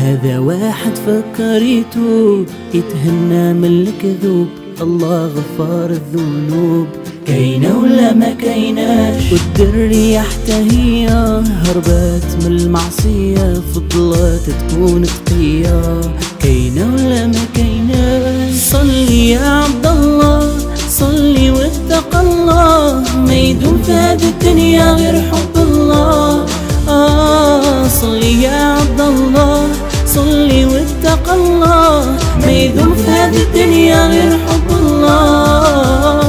هذا واحد فكر يتوب يتهنى من الكذوب، الله غفار الذنوب. كاينة ولا ما كايناش؟ والدرية حتى هي هربت من المعصية، فضلت تكون تقية. كاينة ولا ما كايناش؟ صلي يا عبد الله صلي واتق الله، ما يدوم في هذه الدنيا غير حب الله. صلي يا عبد الله صلي واتق الله، ما يدوم في هذه الدنيا غير حب الله.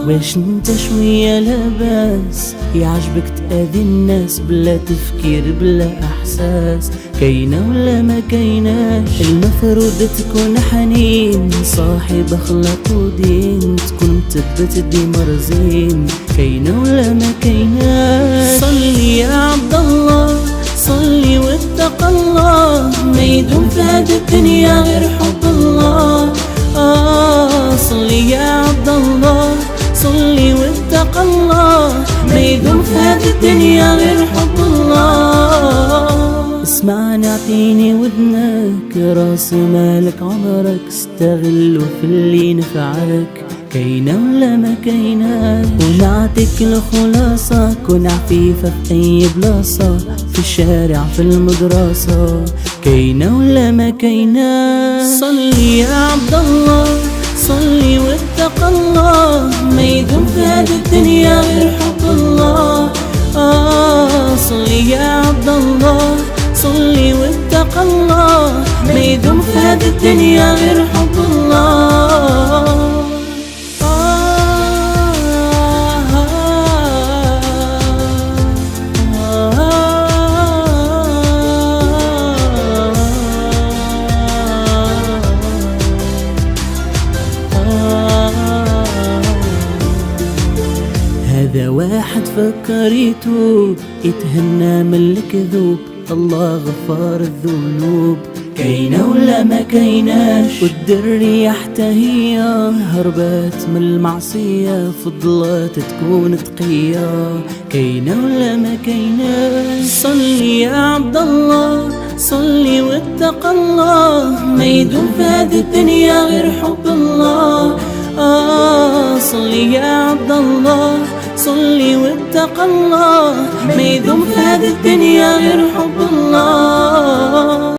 واش انت شوية لاباس يعجبك تأذي الناس بلا تفكير بلا احساس؟ كاينة ولا ما كايناش؟ المفروض تكون حنين صاحب اخلاق ودين، تكون تثبت ديما رزين. كاينة ولا ما كايناش؟ صلي يا عبد الله صلي واتق الله، ما يدوم في هذه الدنيا غير حب الله. صلي يا عبد الله صلي واتق الله، ما يدوم في هذه الدنيا غير حب الله. اسمعني اعطيني ودنك، راس مالك عمرك استغله في اللي نفعك. كاينة ولا ما كايناش؟ ونعطيك الخلاصة، كون عفيفة في اي بلاصة، في الشارع في المدرسة. كاينة ولا ما كايناش؟ صلي يا عبد الله صلي واتق الله، ما يدوم في هذه الدنيا غير حب الله. صلي يا عبد الله صلي واتق الله، ما يدوم في هذه الدنيا غير حب الله. هذا واحد فكر يتوب يتهنى من الكذوب، الله غفار الذنوب. كاينة ولا ما كايناش؟ والدرية حتى هي هربت من المعصية، فضلت تكون تقية. كاينة ولا ما كايناش؟ صلي يا عبد الله صلي واتق الله، ما يدوم في هذه الدنيا غير حب الله. صلي يا عبد الله صلي واتق الله، ما يدوم في هذه الدنيا غير حب الله.